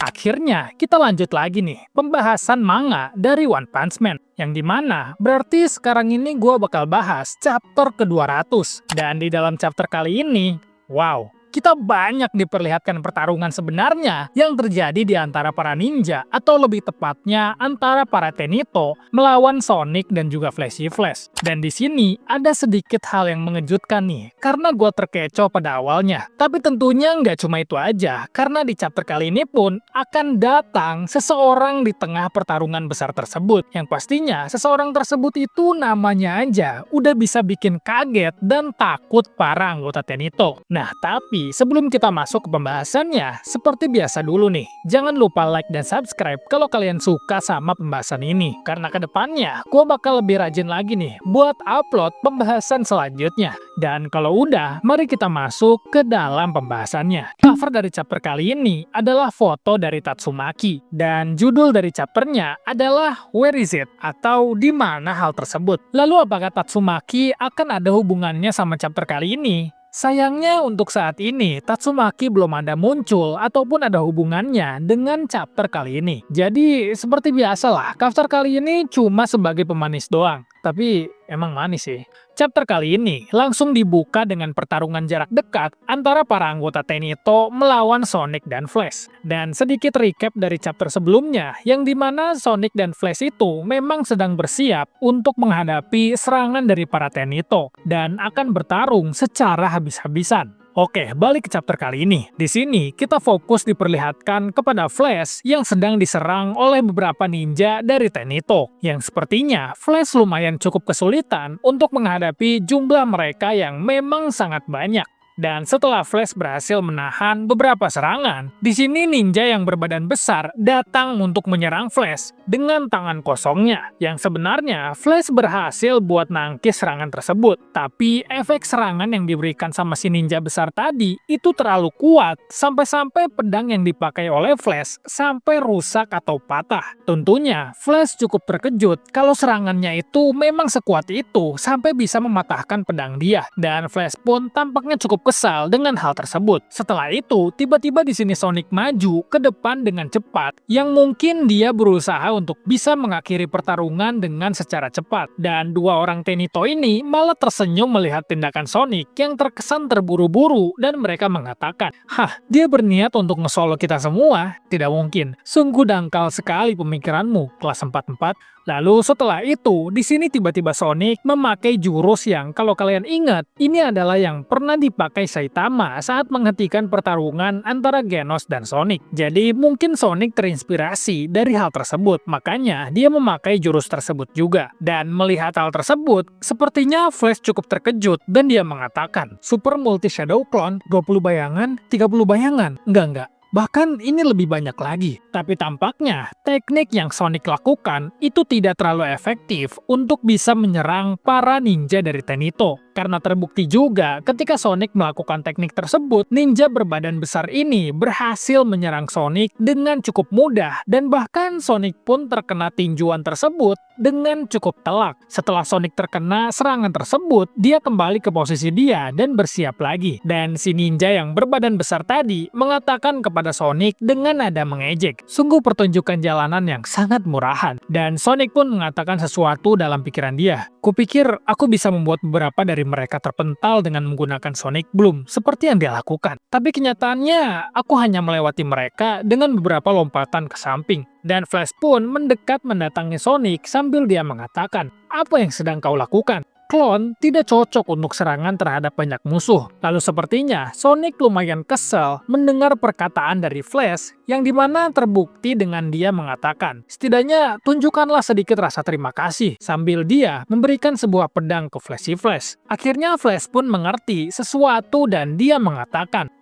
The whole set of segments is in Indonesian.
Akhirnya, kita lanjut lagi nih, pembahasan manga dari One Punch Man. Yang dimana, berarti sekarang ini gue bakal bahas chapter ke-200. Dan di dalam chapter kali ini, wow, kita banyak diperlihatkan pertarungan sebenarnya yang terjadi di antara para ninja, atau lebih tepatnya antara para Tenito melawan Sonic dan juga Flashy Flash. Dan di sini ada sedikit hal yang mengejutkan nih, karena gue terkecoh pada awalnya. Tapi tentunya nggak cuma itu aja, karena di chapter kali ini pun akan datang seseorang di tengah pertarungan besar tersebut. Yang pastinya seseorang tersebut itu namanya aja udah bisa bikin kaget dan takut para anggota Tenito. Nah, tapi sebelum kita masuk ke pembahasannya, seperti biasa dulu nih, jangan lupa like dan subscribe kalau kalian suka sama pembahasan ini. Karena kedepannya, gue bakal lebih rajin lagi nih buat upload pembahasan selanjutnya. Dan kalau udah, mari kita masuk ke dalam pembahasannya. Cover dari chapter kali ini adalah foto dari Tatsumaki. Dan judul dari chapternya adalah Where is it? Atau di mana hal tersebut. Lalu apakah Tatsumaki akan ada hubungannya sama chapter kali ini? Sayangnya untuk saat ini, Tatsumaki belum ada muncul ataupun ada hubungannya dengan chapter kali ini. Jadi, seperti biasalah, chapter kali ini cuma sebagai pemanis doang. Tapi, emang manis sih. Chapter kali ini langsung dibuka dengan pertarungan jarak dekat antara para anggota Tenito melawan Sonic dan Flash. Dan sedikit recap dari chapter sebelumnya, yang dimana Sonic dan Flash itu memang sedang bersiap untuk menghadapi serangan dari para Tenito dan akan bertarung secara habis-habisan. Oke, balik ke chapter kali ini. Di sini, kita fokus diperlihatkan kepada Flash yang sedang diserang oleh beberapa ninja dari Tenito. Yang sepertinya, Flash lumayan cukup kesulitan untuk menghadapi jumlah mereka yang memang sangat banyak. Dan setelah Flash berhasil menahan beberapa serangan, di sini ninja yang berbadan besar datang untuk menyerang Flash dengan tangan kosongnya. Yang sebenarnya Flash berhasil buat nangkis serangan tersebut, tapi efek serangan yang diberikan sama si ninja besar tadi itu terlalu kuat sampai-sampai pedang yang dipakai oleh Flash sampai rusak atau patah. Tentunya Flash cukup terkejut kalau serangannya itu memang sekuat itu sampai bisa mematahkan pedang dia, dan Flash pun tampaknya cukup kesal dengan hal tersebut. Setelah itu, tiba-tiba di sini Sonic maju ke depan dengan cepat, yang mungkin dia berusaha untuk bisa mengakhiri pertarungan dengan secara cepat. Dan dua orang Tenito ini malah tersenyum melihat tindakan Sonic yang terkesan terburu-buru dan mereka mengatakan, "Hah, dia berniat untuk nge-solo kita semua? Tidak mungkin. Sungguh dangkal sekali pemikiranmu, kelas 44." Lalu setelah itu, di sini tiba-tiba Sonic memakai jurus yang kalau kalian ingat, ini adalah yang pernah dipakai Saitama saat menghentikan pertarungan antara Genos dan Sonic. Jadi mungkin Sonic terinspirasi dari hal tersebut, makanya dia memakai jurus tersebut juga. Dan melihat hal tersebut, sepertinya Flash cukup terkejut dan dia mengatakan, "Super Multi Shadow Clone, 20 bayangan, 30 bayangan." Enggak. Bahkan ini lebih banyak lagi. Tapi tampaknya teknik yang Sonic lakukan itu tidak terlalu efektif untuk bisa menyerang para ninja dari Tenito. Karena terbukti juga ketika Sonic melakukan teknik tersebut, ninja berbadan besar ini berhasil menyerang Sonic dengan cukup mudah, dan bahkan Sonic pun terkena tinjuan tersebut dengan cukup telak. Setelah Sonic terkena serangan tersebut, dia kembali ke posisi dia dan bersiap lagi. Dan si ninja yang berbadan besar tadi mengatakan kepada Sonic dengan nada mengejek, "Sungguh pertunjukan jalanan yang sangat murahan." Dan Sonic pun mengatakan sesuatu dalam pikiran dia, "Kupikir aku bisa membuat beberapa dari mereka terpental dengan menggunakan Sonic Bloom seperti yang dia lakukan. Tapi kenyataannya, aku hanya melewati mereka dengan beberapa lompatan ke samping." Dan Flash pun mendekat mendatangi Sonic sambil dia mengatakan, "Apa yang sedang kau lakukan? Klon tidak cocok untuk serangan terhadap banyak musuh." Lalu sepertinya Sonic lumayan kesal mendengar perkataan dari Flash yang dimana terbukti dengan dia mengatakan, "Setidaknya tunjukkanlah sedikit rasa terima kasih," sambil dia memberikan sebuah pedang ke Flashy Flash. Akhirnya Flash pun mengerti sesuatu dan dia mengatakan,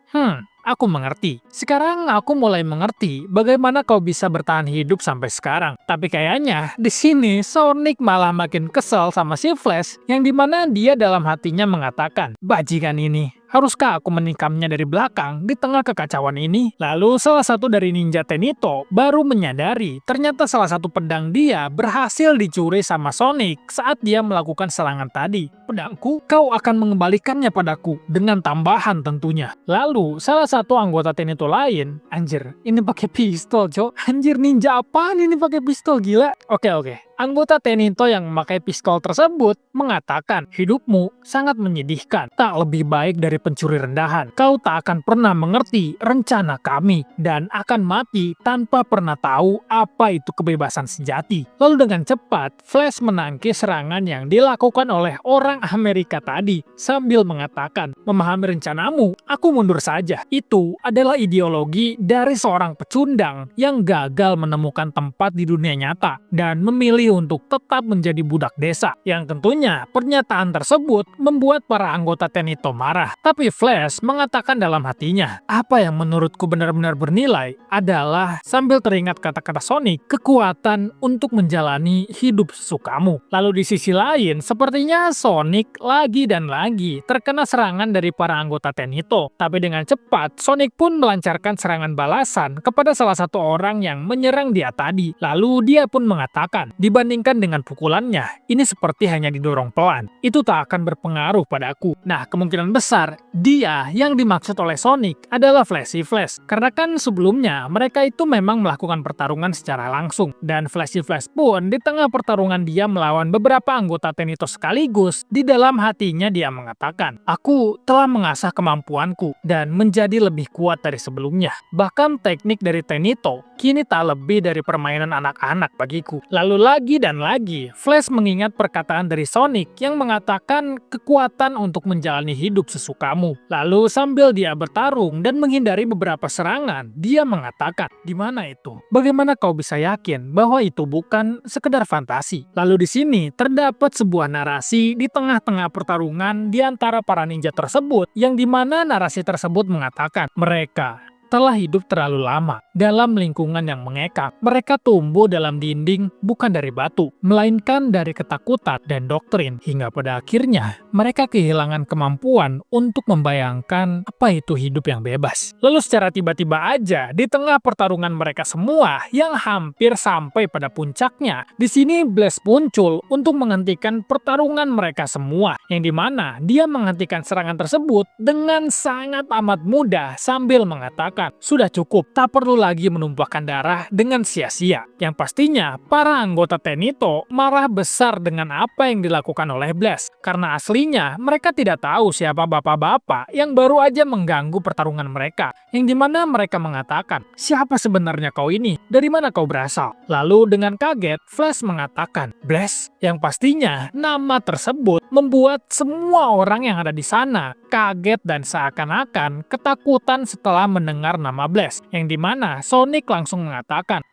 "Aku mengerti. Sekarang aku mulai mengerti bagaimana kau bisa bertahan hidup sampai sekarang." Tapi kayaknya di sini Sonic malah makin kesal sama si Flash, yang dimana dia dalam hatinya mengatakan, "Bajingan ini. Haruskah aku menikamnya dari belakang di tengah kekacauan ini? Lalu salah satu dari ninja Tenito baru menyadari ternyata salah satu pedang dia berhasil dicuri sama Sonic saat dia melakukan serangan tadi. Pedangku, kau akan mengembalikannya padaku dengan tambahan tentunya. Lalu salah satu anggota Tenito lain, anjir, ini pakai pistol, cok. Anjir, ninja apaan ini pakai pistol, gila? Oke. Anggota Tenito yang memakai pistol tersebut mengatakan, hidupmu sangat menyedihkan, tak lebih baik dari pencuri rendahan. Kau tak akan pernah mengerti rencana kami dan akan mati tanpa pernah tahu apa itu kebebasan sejati. Lalu dengan cepat, Flash menangkis serangan yang dilakukan oleh orang Amerika tadi sambil mengatakan, memahami rencanamu, aku mundur saja. Itu adalah ideologi dari seorang pecundang yang gagal menemukan tempat di dunia nyata dan memilih untuk tetap menjadi budak desa. Yang tentunya pernyataan tersebut membuat para anggota Tenito marah. Tapi Flash mengatakan dalam hatinya, apa yang menurutku benar-benar bernilai adalah sambil teringat kata-kata Sonic, kekuatan untuk menjalani hidup sesukamu. Lalu di sisi lain, sepertinya Sonic lagi dan lagi terkena serangan dari para anggota Tenito. Tapi dengan cepat, Sonic pun melancarkan serangan balasan kepada salah satu orang yang menyerang dia tadi. Lalu dia pun mengatakan, dibandingkan dengan pukulannya, ini seperti hanya didorong pelan. Itu tak akan berpengaruh padaku. Nah, kemungkinan besar, dia yang dimaksud oleh Sonic adalah Flashy Flash. Karena kan sebelumnya, mereka itu memang melakukan pertarungan secara langsung. Dan Flashy Flash pun, di tengah pertarungan dia melawan beberapa anggota Tenito sekaligus, di dalam hatinya dia mengatakan, aku telah mengasah kemampuanku dan menjadi lebih kuat dari sebelumnya. Bahkan teknik dari Tenito, kini tak lebih dari permainan anak-anak bagiku. Lalu lagi dan lagi, Flash mengingat perkataan dari Sonic yang mengatakan kekuatan untuk menjalani hidup sesukamu. Lalu sambil dia bertarung dan menghindari beberapa serangan, dia mengatakan, di mana itu? Bagaimana kau bisa yakin bahwa itu bukan sekedar fantasi? Lalu di sini terdapat sebuah narasi di tengah-tengah pertarungan di antara para ninja tersebut, yang dimana narasi tersebut mengatakan mereka telah hidup terlalu lama dalam lingkungan yang mengekang. Mereka tumbuh dalam dinding bukan dari batu, melainkan dari ketakutan dan doktrin. Hingga pada akhirnya, mereka kehilangan kemampuan untuk membayangkan apa itu hidup yang bebas. Lalu secara tiba-tiba aja, di tengah pertarungan mereka semua yang hampir sampai pada puncaknya, di sini Blaze muncul untuk menghentikan pertarungan mereka semua, yang dimana dia menghentikan serangan tersebut dengan sangat amat mudah sambil mengatakan, sudah cukup, tak perlu lagi menumpahkan darah dengan sia-sia. Yang pastinya, para anggota Tenito marah besar dengan apa yang dilakukan oleh Blaze. Karena aslinya, mereka tidak tahu siapa bapak-bapak yang baru aja mengganggu pertarungan mereka. Yang dimana mereka mengatakan, siapa sebenarnya kau ini? Dari mana kau berasal? Lalu dengan kaget, Flash mengatakan, Blaze, yang pastinya nama tersebut membuat semua orang yang ada di sana kaget dan seakan-akan ketakutan setelah mendengar nama Blaze, yang dimana Sonic langsung mengatakan,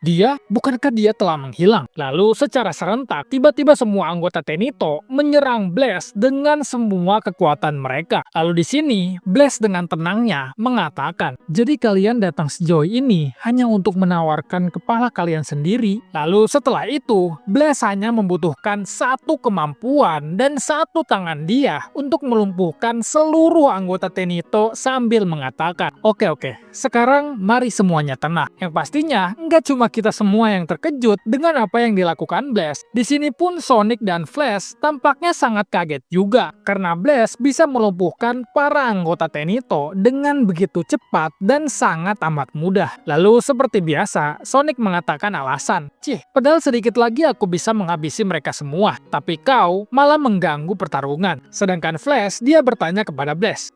bukankah dia telah menghilang? Lalu secara serentak, tiba-tiba semua anggota Tenito menyerang Blaze dengan semua kekuatan mereka. Lalu di sini, Blaze dengan tenangnya mengatakan, jadi kalian datang sejauh ini hanya untuk menawarkan kepala kalian sendiri? Lalu setelah itu, Blaze hanya membutuhkan satu kemampuan dan satu tangan dia untuk melumpuhkan seluruh anggota Tenito sambil mengatakan, Oke, sekarang mari semuanya tenang. Yang pastinya, nggak cuma kita semua yang terkejut dengan apa yang dilakukan Blaze. Di sini pun Sonic dan Flash tampaknya sangat kaget juga, karena Blaze bisa melumpuhkan para anggota Tenito dengan begitu cepat dan sangat amat mudah. Lalu seperti biasa, Sonic mengatakan alasan, padahal sedikit lagi aku bisa menghabisi mereka semua, tapi kau malah mengganggu pertarungan. Sedangkan Flash, dia bertanya kepada Blaze,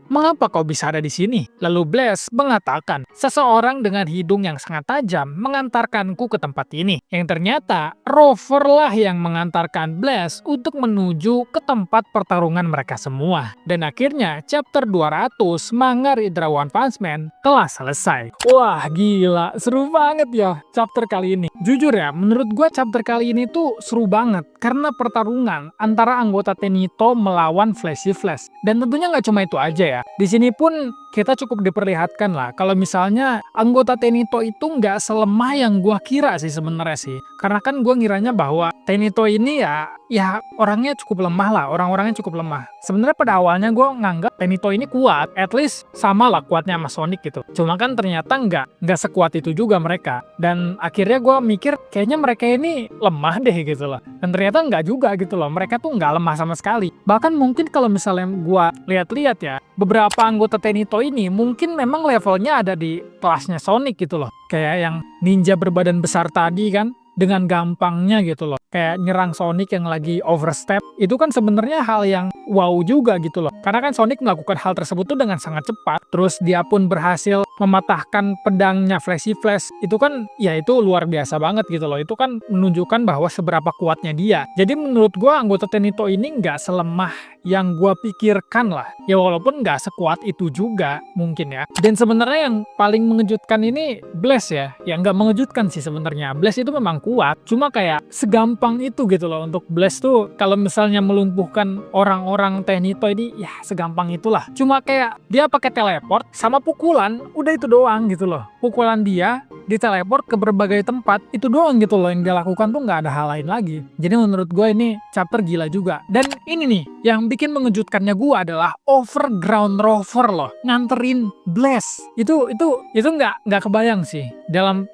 mengapa kau bisa ada di sini? Lalu Blaze mengatakan, seseorang dengan hidung yang sangat tajam mengantarkanku ke tempat ini. Yang ternyata, Rover lah yang mengantarkan Blaze untuk menuju ke tempat pertarungan mereka semua. Dan akhirnya, chapter 200 manga Hydra One Punch Man telah selesai. Wah, gila, seru banget ya chapter kali ini. Jujur ya, menurut gua chapter kali ini tuh seru banget karena pertarungan antara anggota Tenito melawan Flashy Flash. Dan tentunya nggak cuma itu aja ya. Di sini pun kita cukup diperlihatkan lah kalau misalnya anggota Tenito itu nggak selemah yang gua kira sih sebenarnya sih. Karena kan gua ngiranya bahwa Tenito ini ya orangnya cukup lemah lah, orang-orangnya cukup lemah. Sebenarnya pada awalnya gue nganggap Tenito ini kuat, at least sama lah kuatnya sama Sonic gitu. Cuma kan ternyata nggak sekuat itu juga mereka. Dan akhirnya gue mikir kayaknya mereka ini lemah deh gitu loh. Dan ternyata nggak juga gitu loh, mereka tuh nggak lemah sama sekali. Bahkan mungkin kalau misalnya gue lihat-lihat ya, beberapa anggota Tenito ini mungkin memang levelnya ada di kelasnya Sonic gitu loh. Kayak yang ninja berbadan besar tadi kan, dengan gampangnya gitu loh. Kayak nyerang Sonic yang lagi overstep, itu kan sebenarnya hal yang wow juga gitu loh. Karena kan Sonic melakukan hal tersebut tuh dengan sangat cepat, terus dia pun berhasil mematahkan pedangnya Flashy Flash. Itu kan, ya itu luar biasa banget gitu loh. Itu kan menunjukkan bahwa seberapa kuatnya dia. Jadi menurut gua anggota Tenito ini nggak selemah yang gua pikirkan lah. Ya walaupun nggak sekuat itu juga mungkin ya. Dan sebenarnya yang paling mengejutkan ini Blaze ya. Ya nggak mengejutkan sih sebenarnya. Blaze itu memang kuat, cuma kayak segampang itu gitu loh untuk Blaze tuh kalau misalnya melumpuhkan orang-orang Tenito ini ya segampang itulah. Cuma kayak dia pakai teleport sama pukulan, udah itu doang gitu loh. Pukulan dia diteleport ke berbagai tempat, itu doang gitu loh yang dia lakukan tuh nggak ada hal lain lagi. Jadi menurut gue ini chapter gila juga. Dan ini nih yang bikin mengejutkannya gue adalah Overground Rover loh nganterin Blaze. Itu nggak kebayang sih. Dalam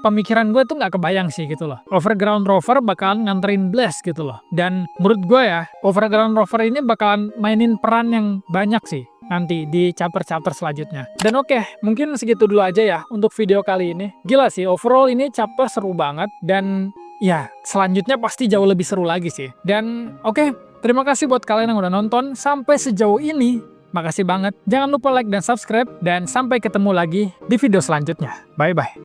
pemikiran gue tuh nggak kebayang sih gitu loh. Overground Rover bakalan nganterin Blaze gitu loh. Dan menurut gue ya, Overground Rover ini bakalan mainin peran yang banyak sih nanti di chapter-chapter selanjutnya. Dan oke, mungkin segitu dulu aja ya untuk video kali ini. Gila sih, overall ini chapter seru banget dan ya selanjutnya pasti jauh lebih seru lagi sih. Dan oke, terima kasih buat kalian yang udah nonton sampai sejauh ini. Makasih banget. Jangan lupa like dan subscribe dan sampai ketemu lagi di video selanjutnya. Bye-bye.